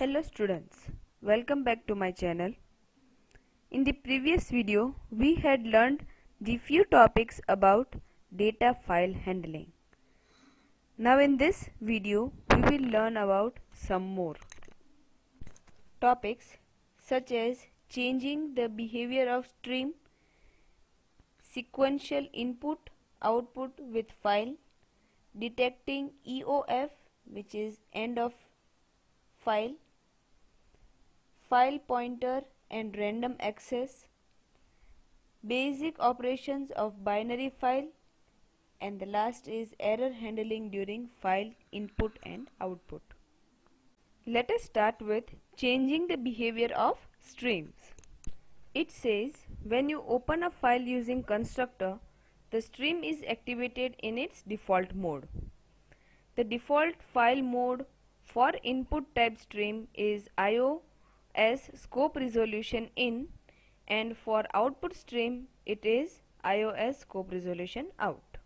Hello students, welcome back to my channel. In the previous video, we had learned the few topics about data file handling. Now in this video, we will learn about some more topics such as changing the behavior of stream, sequential input output with file, detecting EOF, which is end of file, file pointer and random access, basic operations of binary file, and the last is error handling during file input and output. Let us start with changing the behavior of streams. It says when you open a file using constructor, the stream is activated in its default mode. The default file mode for input type stream is iOS scope resolution in, and for output stream it is iOS scope resolution out.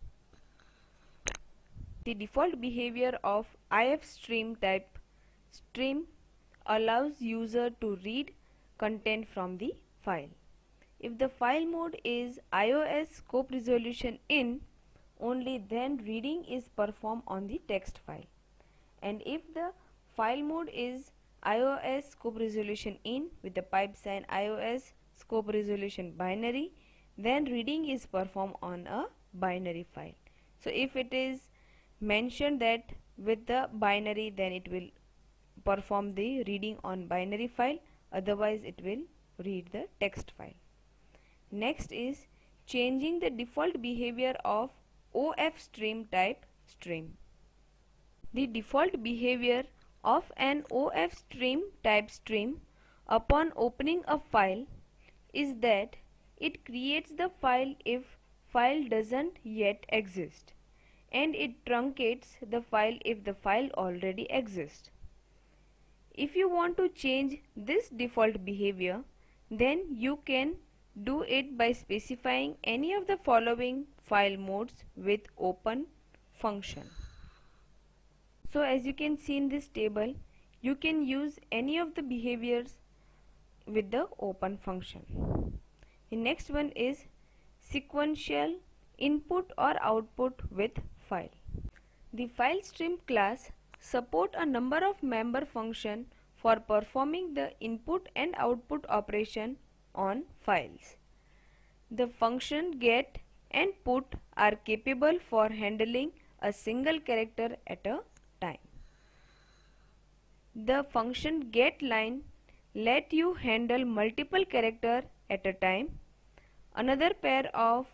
The default behavior of IF stream type stream allows user to read content from the file. If the file mode is iOS scope resolution in, only then reading is performed on the text file, and if the file mode is iOS scope resolution in with the pipe sign iOS scope resolution binary, then reading is performed on a binary file. So if it is mentioned that with the binary, then it will perform the reading on binary file, otherwise it will read the text file. Next is changing the default behavior of OF stream type stream. The default behavior of an OF stream type stream upon opening a file is that it creates the file if file doesn't yet exist, and it truncates the file if the file already exists. If you want to change this default behavior, then you can do it by specifying any of the following file modes with open function. So as you can see in this table, you can use any of the behaviors with the open function. The next one is sequential input or output with file. The file stream class support a number of member function for performing the input and output operation on files. The function get and put are capable for handling a single character at a time. The function getLine let you handle multiple character at a time. Another pair of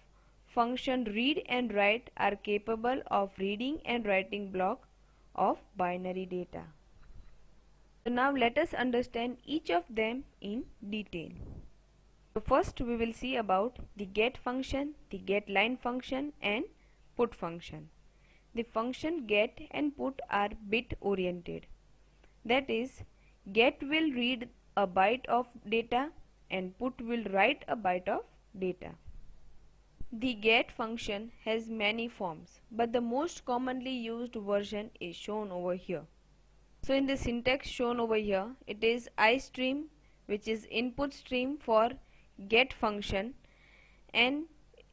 function read and write are capable of reading and writing block of binary data. So now let us understand each of them in detail. So first we will see about the get function, the getLine function and put function. The function get and put are bit oriented. That is, get will read a byte of data and put will write a byte of data. The get function has many forms, but the most commonly used version is shown over here. So in the syntax shown over here, it is iStream, which is input stream for get function, and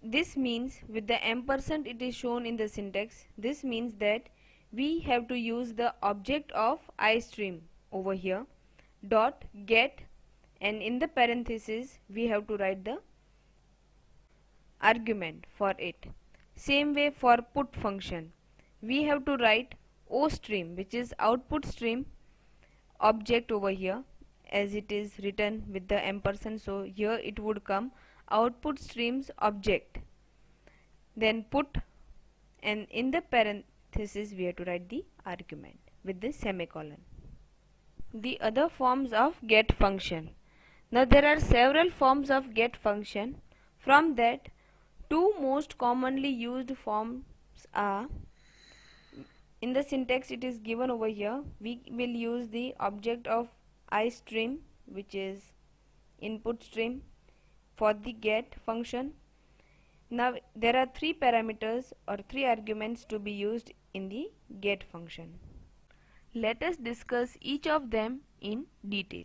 this means with the ampersand it is shown in the syntax. This means that we have to use the object of iStream over here dot get, and in the parenthesis we have to write the argument for it. Same way for put function, we have to write OStream, which is output stream object over here, as it is written with the ampersand, so here it would come output streams object, then put, and in the parenthesis we have to write the argument with the semicolon. The other forms of get function. Now there are several forms of get function. From that, two most commonly used forms are, in the syntax it is given over here, we will use the object of iStream, which is input stream, for the get function. Now there are three parameters or three arguments to be used in the get function. Let us discuss each of them in detail.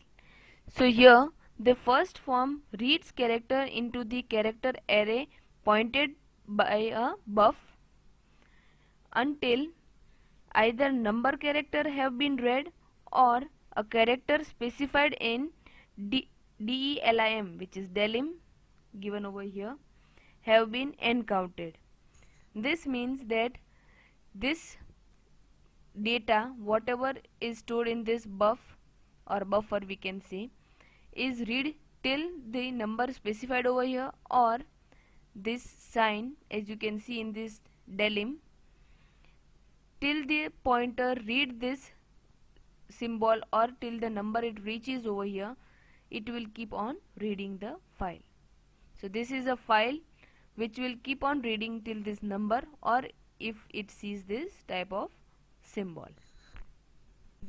So here the first form reads character into the character array pointed by a buff until either number character have been read or a character specified in DELIM, which is delim given over here, have been encountered. This means that this data, whatever is stored in this buff or buffer, we can say, is read till the number specified over here, or this sign, as you can see in this delim, till the pointer read this symbol or till the number it reaches over here, it will keep on reading the file. So this is a file which will keep on reading till this number, or if it sees this type of symbol.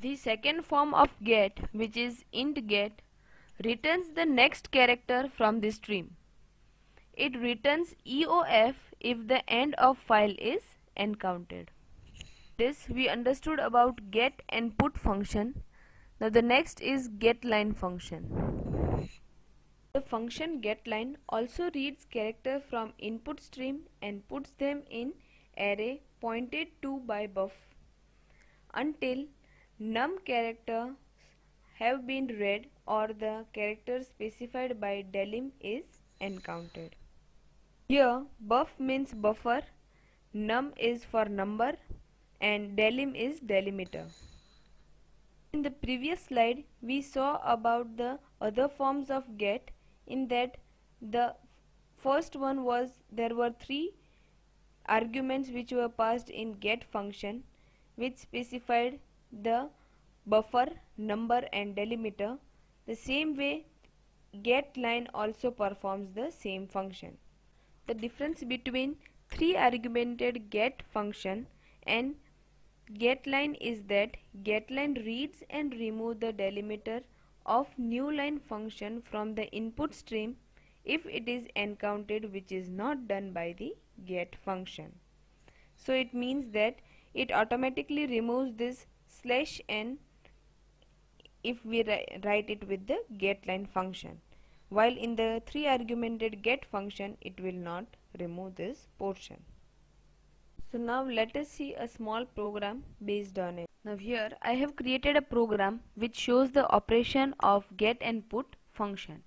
The second form of get, which is int get, returns the next character from the stream. It returns EOF if the end of file is encountered. This we understood about get and put function. Now the next is getLine function. The function getLine also reads character from input stream and puts them in array pointed to by buff until num characters have been read or the character specified by delim is encountered. Here buff means buffer, num is for number, and delim is delimiter. In the previous slide we saw about the other forms of get, in that the first one was there were 3 arguments which were passed in get function, which specified the buffer, number and delimiter. The same way getLine also performs the same function. The difference between 3 argumented get function and getLine is that getLine reads and removes the delimiter of new line function from the input stream if it is encountered, which is not done by the get function. So it means that it automatically removes this /n if we write it with the getLine function, while in the 3 argumented get function it will not remove this portion. So now let us see a small program based on it. Now here I have created a program which shows the operation of get and put function.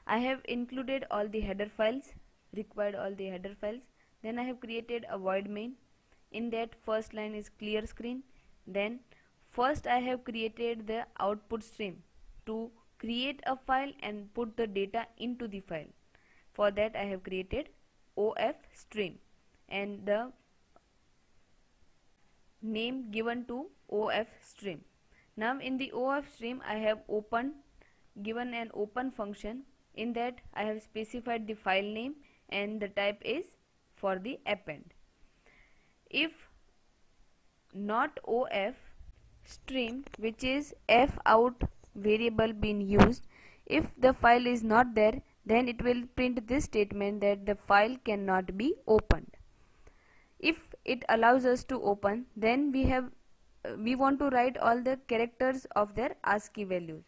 I have included all the header files, required all the header files. Then I have created a void main. In that first line is clear screen. Then first I have created the output stream to create a file and put the data into the file. For that I have created OF stream and the name given to OF stream. Now in the OF stream I have given an open function. In that I have specified the file name and the type is for the append. If not OF stream, which is fout variable being used, if the file is not there, then it will print this statement that the file cannot be opened. If it allows us to open, then we want to write all the characters of their ASCII values.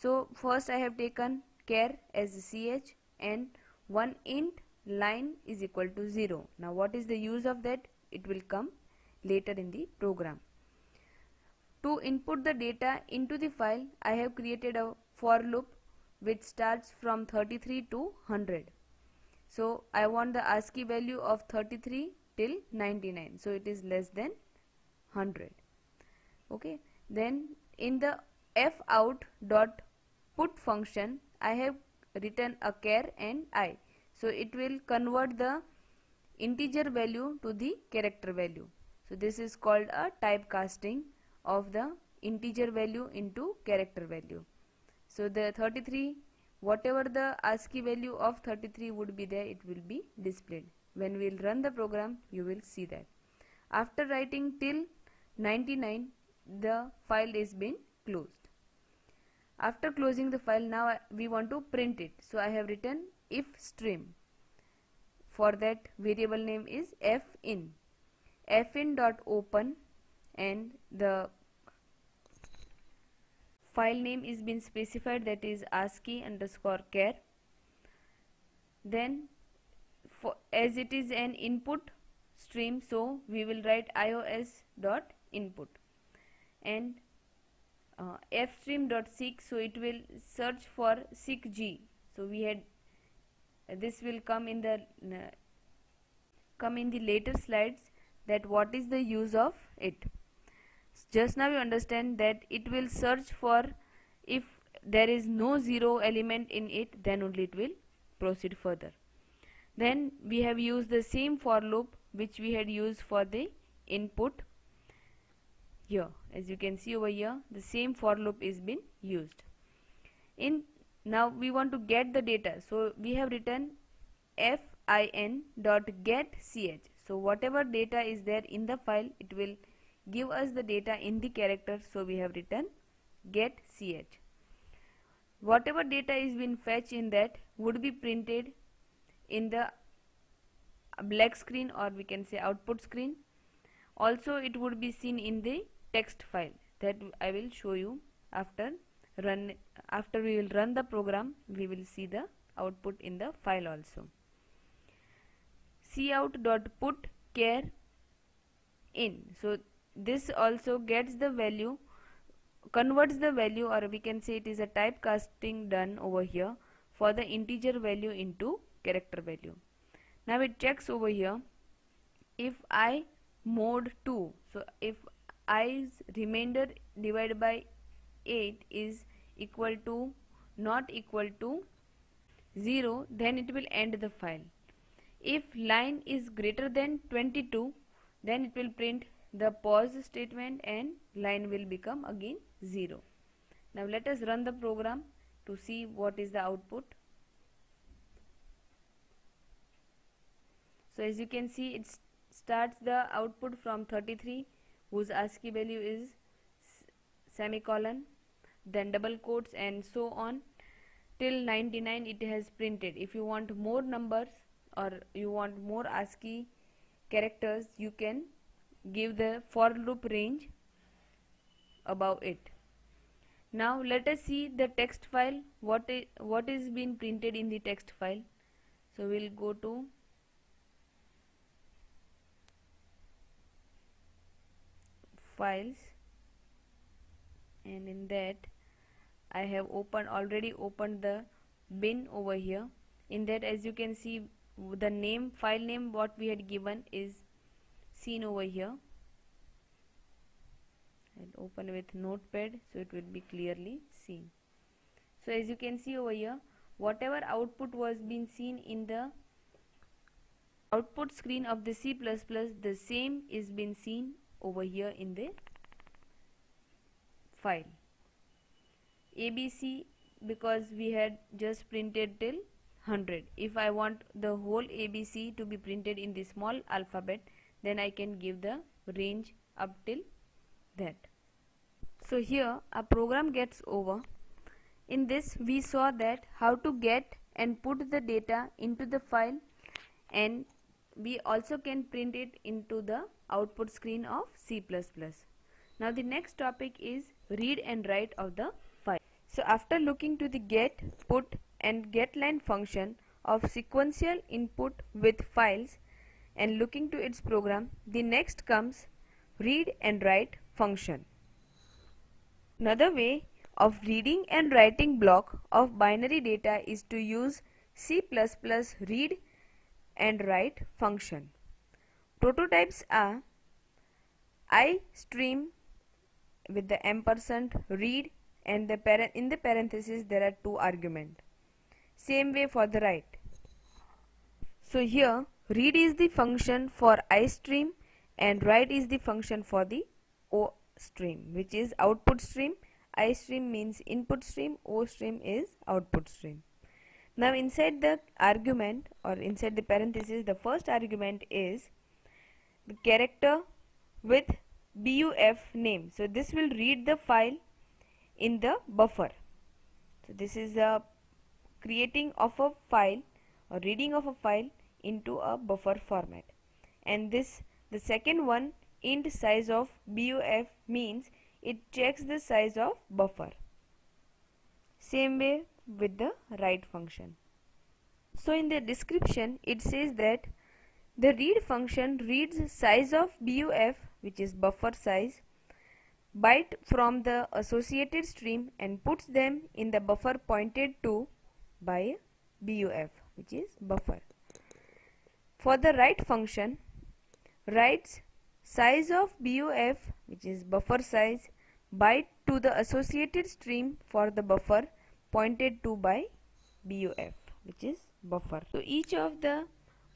So first I have taken char as ch and one int line is equal to 0. Now what is the use of that? It will come later in the program. To input the data into the file, I have created a for loop which starts from 33 to 100. So I want the ASCII value of 33 till 99, so it is less than 100. Okay, then in the fout.put function I have written a char and I, so it will convert the integer value to the character value. So this is called a typecasting of the integer value into character value. So the 33, whatever the ASCII value of 33 would be there, it will be displayed. When we will run the program, you will see that. After writing till 99, the file is been closed. After closing the file, now we want to print it. So I have written if stream. For that variable name is fin. fin.open and the file name is been specified, that is ASCII underscore char. Then as it is an input stream, so we will write ios dot input, and fstream.seek, so it will search for seekg. So we had this will come in the later slides, that what is the use of it. Just now you understand that it will search for, if there is no zero element in it, then only it will proceed further. Then we have used the same for loop which we had used for the input. Here, as you can see over here, the same for loop is been used. Now we want to get the data, so we have written fin.getch. So whatever data is there in the file, it will give us the data in the character, so we have written getch. Whatever data is been fetched in that would be printed in the black screen, or we can say output screen. Also it would be seen in the text file, that I will show you after we will run the program. We will see the output in the file also. cout.put char in, so this also gets the value, converts the value, or we can say it is a typecasting done over here for the integer value into character value. Now it checks over here, if I mod 2, so if i's remainder divided by 8 is equal to not equal to 0, then it will end the file. If line is greater than 22, then it will print the pause statement and line will become again 0. Now let us run the program to see what is the output. So as you can see, it starts the output from 33, whose ASCII value is semicolon, then double quotes, and so on till 99 it has printed. If you want more numbers or you want more ASCII characters, you can give the for loop range above it. Now let us see the text file, what is being printed in the text file. So we'll go to files, and in that I have already opened the bin over here. In that, as you can see, the file name what we had given is seen over here. I'll open with notepad so it will be clearly seen. So as you can see over here, whatever output was being seen in the output screen of the C++, the same is been seen over here in the file. ABC, because we had just printed till 100. If I want the whole ABC to be printed in the small alphabet, then I can give the range up till that. So here our program gets over. In this we saw that how to get and put the data into the file, and we also can print it into the output screen of C++. Now the next topic is read and write of the file. So after looking to the get, put and getLine function of sequential input with files and looking to its program, the next comes read and write function. Another way of reading and writing block of binary data is to use C++ read and write function. Prototypes are iStream with the ampersand read, and in the parenthesis there are 2 arguments. Same way for the write. So here read is the function for iStream and write is the function for the OStream, which is output stream. iStream means input stream, OStream is output stream. Now inside the argument or inside the parenthesis, the first argument is the character with buf name. So this will read the file in the buffer. So this is a creating of a file or reading of a file into a buffer format. And this, the second one, int size of buf, means it checks the size of buffer. Same way with the write function. So in the description it says that the read function reads size of BUF, which is buffer size, byte from the associated stream and puts them in the buffer pointed to by BUF, which is buffer. For the write function, writes size of BUF, which is buffer size, byte to the associated stream for the buffer pointed to by BUF, which is buffer. So each of the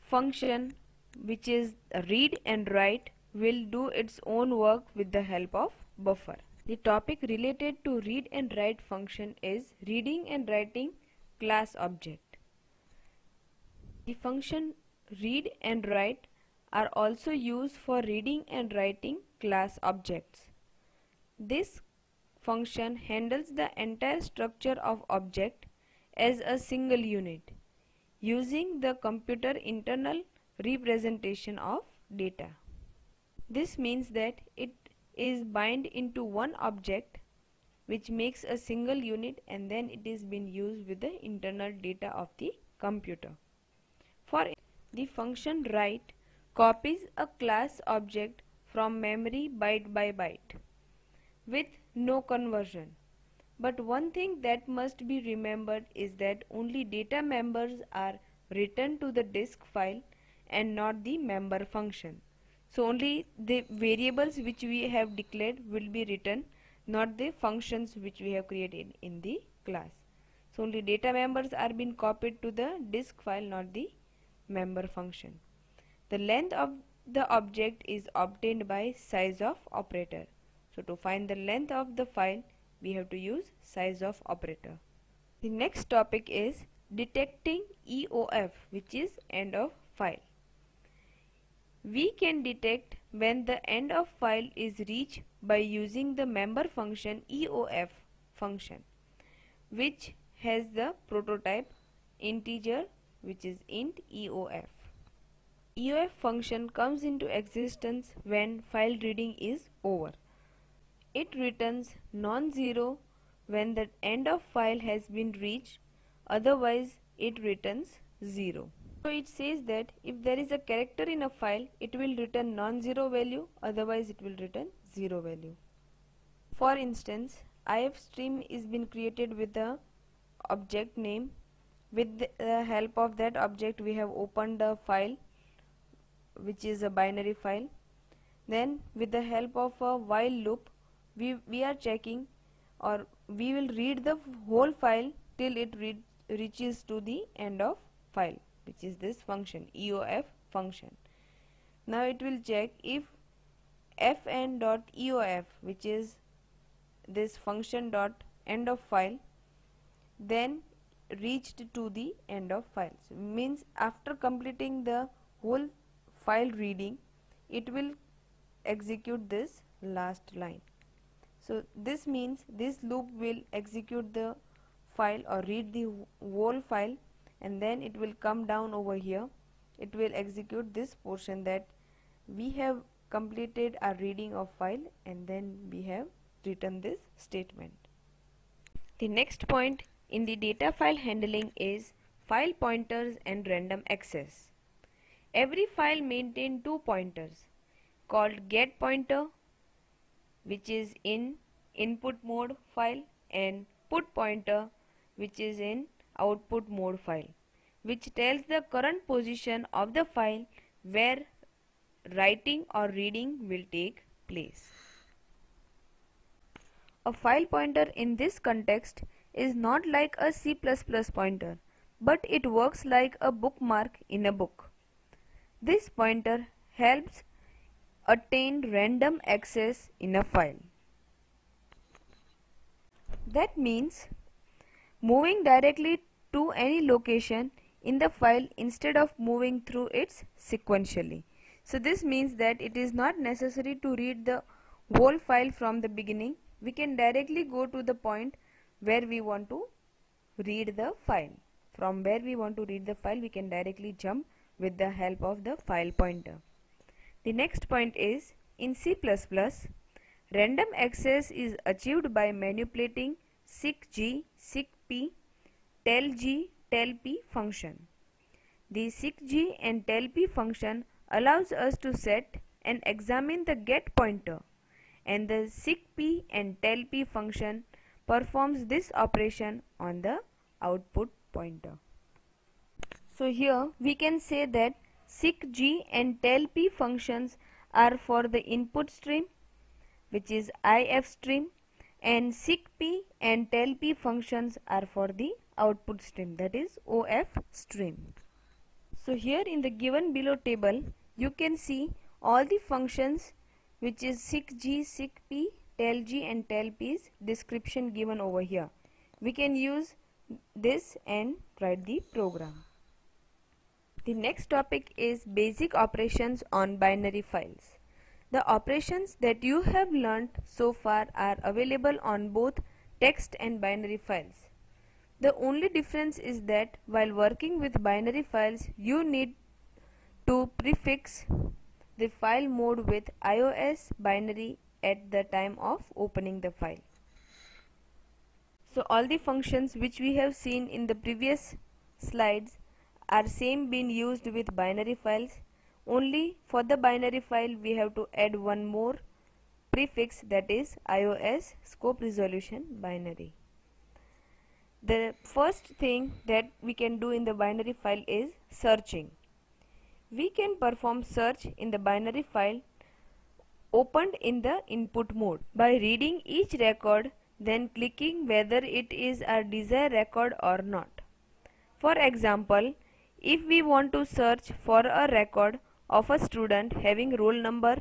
function which is read and write will do its own work with the help of buffer. The topic related to read and write function is reading and writing class object. The function read and write are also used for reading and writing class objects. This function handles the entire structure of object as a single unit using the computer internal representation of data. This means that it is bind into one object which makes a single unit and then it is being used with the internal data of the computer. For the function write copies a class object from memory byte by byte with no conversion. But one thing that must be remembered is that only data members are written to the disk file and not the member function. So only the variables which we have declared will be written, not the functions which we have created in the class. So only data members are being copied to the disk file, not the member function. The length of the object is obtained by size of operator. So to find the length of the file, we have to use size of operator. The next topic is detecting EOF, which is end of file. We can detect when the end of file is reached by using the member function EOF function, which has the prototype integer, which is int EOF. EOF function comes into existence when file reading is over. It returns non-zero when the end of file has been reached, otherwise it returns 0. So it says that if there is a character in a file, it will return non-zero value, otherwise it will return 0 value. For instance, ifstream is been created with the object name. With the help of that object, we have opened the file, which is a binary file. Then with the help of a while loop, we are checking, or we will read the whole file till it reaches to the end of file, which is this function EOF function. Now it will check if fn.eof, which is this function dot end of file, then reached to the end of file. So means after completing the whole file reading, it will execute this last line. So this means this loop will execute the file or read the whole file, and then it will come down over here. It will execute this portion that we have completed our reading of file, and then we have written this statement. The next point in the data file handling is file pointers and random access. Every file maintains two pointers called get pointer, which is in input mode file, and put pointer, which is in output mode file, which tells the current position of the file where writing or reading will take place. A file pointer in this context is not like a C++ pointer, but it works like a bookmark in a book. This pointer helps attain random access in a file. That means moving directly to any location in the file instead of moving through it sequentially. So this means that it is not necessary to read the whole file from the beginning. We can directly go to the point where we want to read the file. From where we want to read the file, we can directly jump with the help of the file pointer. The next point is in C++, random access is achieved by manipulating seekg, seek seekp, tellg, tellp function. The seekg and tellp function allows us to set and examine the get pointer, and the seekp and tellp function performs this operation on the output pointer. So here we can say that seekg and tellp functions are for the input stream, which is if stream, and seekp and tellp functions are for the output stream, that is of stream. So here in the given below table you can see all the functions, which is seekg, seekp, tellg and tellp's description given over here. We can use this and write the program. The next topic is basic operations on binary files. The operations that you have learnt so far are available on both text and binary files. The only difference is that while working with binary files, you need to prefix the file mode with iOS binary at the time of opening the file. So all the functions which we have seen in the previous slides are same being used with binary files. Only for the binary file we have to add one more prefix, that is iOS scope resolution binary. The first thing that we can do in the binary file is searching. We can perform search in the binary file opened in the input mode by reading each record, then clicking whether it is our desired record or not. For example, if we want to search for a record of a student having roll number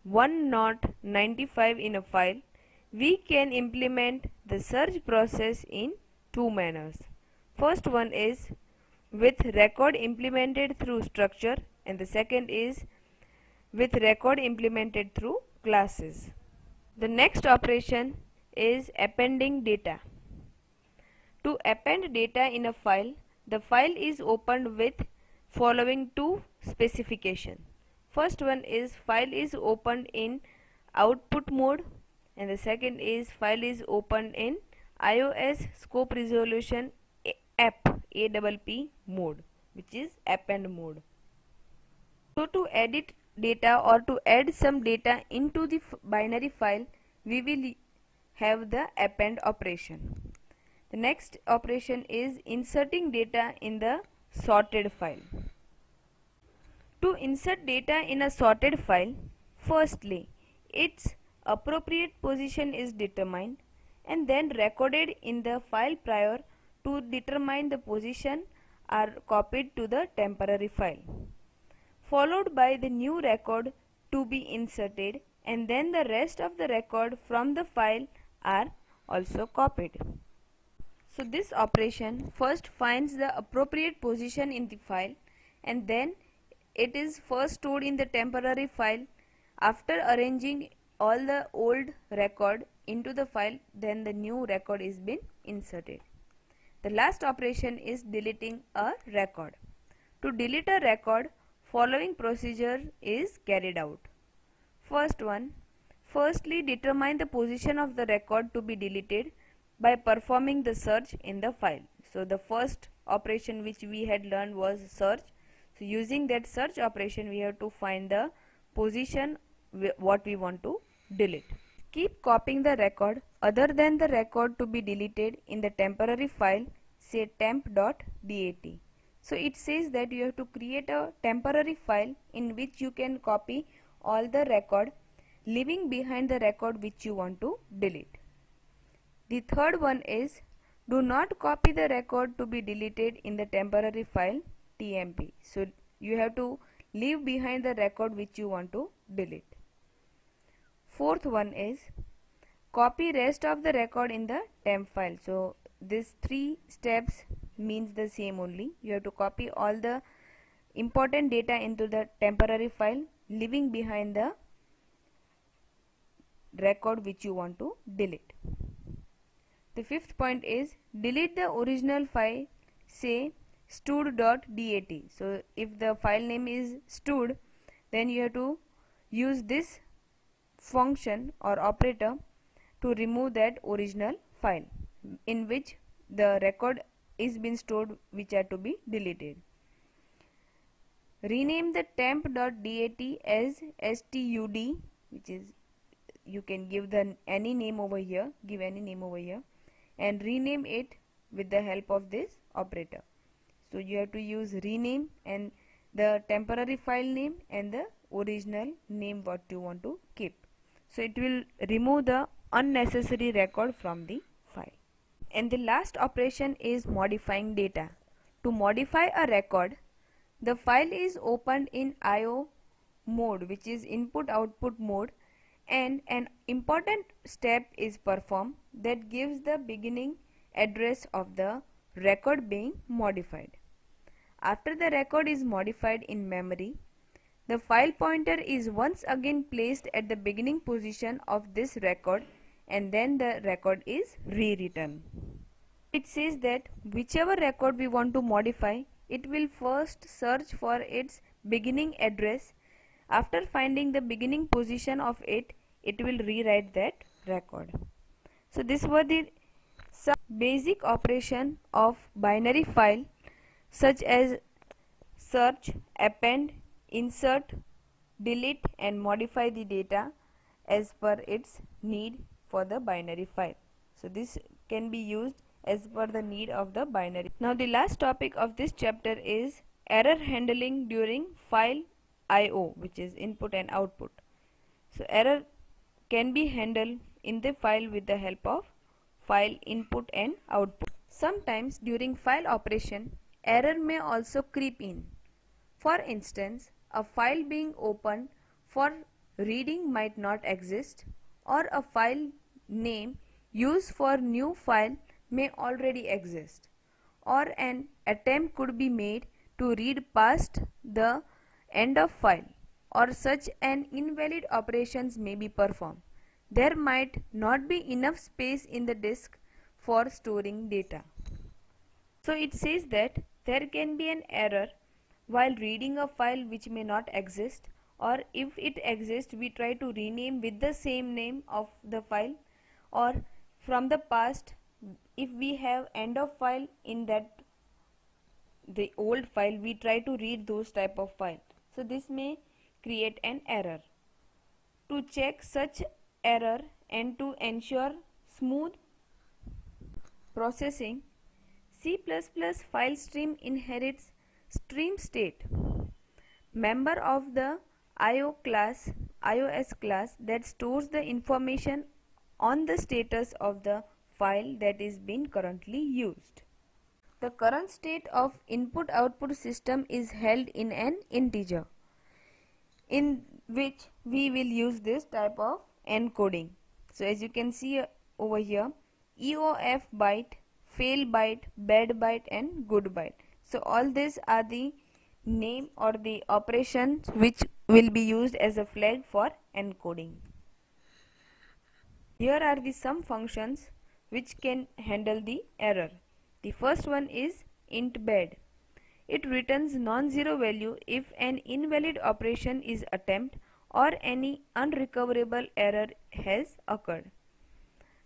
1095 in a file, we can implement the search process in two manners. First one is with record implemented through structure, and the second is with record implemented through classes. The next operation is appending data. To append data in a file, the file is opened with following two specifications. First one is file is opened in output mode, and the second is file is opened in iOS scope resolution APP mode, which is append mode. So to edit data or to add some data into the binary file, we will have the append operation. The next operation is inserting data in the sorted file. To insert data in a sorted file, firstly its appropriate position is determined and then recorded in the file prior to determine the position are copied to the temporary file, followed by the new record to be inserted, and then the rest of the record from the file are also copied. So this operation first finds the appropriate position in the file, and then it is first stored in the temporary file. After arranging all the old record into the file, then the new record is been inserted. The last operation is deleting a record. To delete a record, following procedure is carried out. First one, firstly determine the position of the record to be deleted by performing the search in the file. So the first operation which we had learned was search. So using that search operation, we have to find the position what we want to delete. Keep copying the record other than the record to be deleted in the temporary file, say temp.dat. So it says that you have to create a temporary file in which you can copy all the record, leaving behind the record which you want to delete. The third one is do not copy the record to be deleted in the temporary file tmp. So you have to leave behind the record which you want to delete. Fourth one is copy rest of the record in the temp file. So these three steps means the same only. You have to copy all the important data into the temporary file, leaving behind the record which you want to delete. The fifth point is delete the original file, say stud.dat. So if the file name is stud, then you have to use this function or operator to remove that original file in which the record is been stored which are to be deleted. Rename the temp.dat as stud, which is, you can give any name over here, and rename it with the help of this operator. So you have to use rename and the temporary file name and the original name what you want to keep. So it will remove the unnecessary record from the file. And the last operation is modifying data. To modify a record, the file is opened in IO mode, which is input output mode, and an important step is performed that gives the beginning address of the record being modified. After the record is modified in memory, the file pointer is once again placed at the beginning position of this record, and then the record is rewritten. It says that whichever record we want to modify, it will first search for its beginning address. After finding the beginning position of it, it will rewrite that record. So this were the some basic operation of binary file, such as search, append, insert, delete and modify the data as per its need for the binary file. So this can be used as per the need of the binary. Now the last topic of this chapter is error handling during file IO, which is input and output. So error can be handled in the file with the help of file input and output. Sometimes during file operation, error may also creep in. For instance, a file being opened for reading might not exist, or a file name used for new file may already exist, or an attempt could be made to read past the end of file, or such an invalid operations may be performed. There might not be enough space in the disk for storing data. So it says that there can be an error while reading a file which may not exist, or if it exists we try to rename with the same name of the file, or from the past if we have end of file in that the old file we try to read those type of file. So this may create an error. To check such error and to ensure smooth processing, C++ file stream inherits stream state, member of the IO class, iOS class that stores the information on the status of the file that is being currently used. The current state of input-output system is held in an integer, in which we will use this type of encoding. So as you can see over here, EOF byte, fail byte, bad byte and good byte. So all these are the name or the operations which will be used as a flag for encoding. Here are the some functions which can handle the error. The first one is int bad. It returns non-zero value if an invalid operation is attempted or any unrecoverable error has occurred.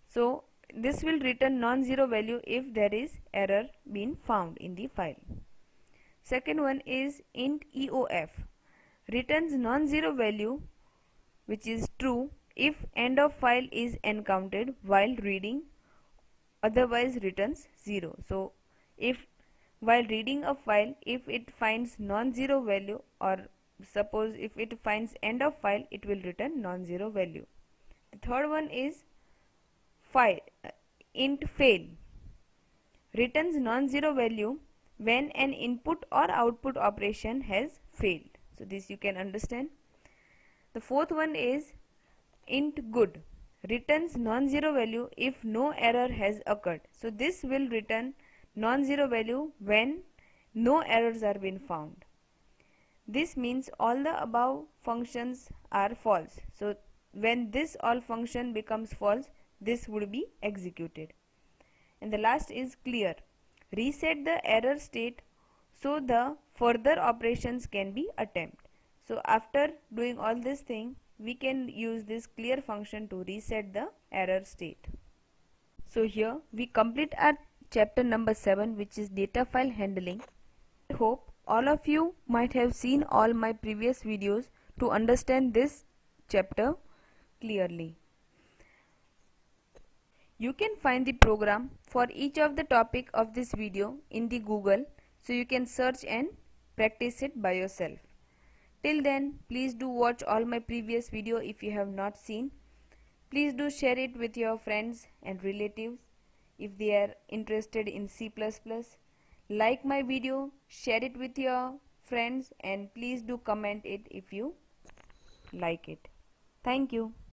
So this will return non-zero value if there is error been found in the file. Second one is int EOF. Returns non-zero value which is true if end of file is encountered while reading, otherwise returns 0. So if while reading a file, if it finds non-zero value, or suppose if it finds end of file, it will return non-zero value. The third one is int fail. Returns non-zero value when an input or output operation has failed. So this you can understand. The fourth one is int good. Returns non-zero value if no error has occurred. So this will return non-zero value when no errors are been found. This means all the above functions are false. So when this all function becomes false, this would be executed. And the last is clear. Reset the error state so the further operations can be attempted. So after doing all this thing, we can use this clear function to reset the error state. So here we complete our chapter number 7, which is data file handling. I hope all of you might have seen all my previous videos to understand this chapter clearly. You can find the program for each of the topic of this video in the Google, so you can search and practice it by yourself. Till then, please do watch all my previous video if you have not seen. Please do share it with your friends and relatives if they are interested in C++. Like my video, share it with your friends, and please do comment it if you like it. Thank you.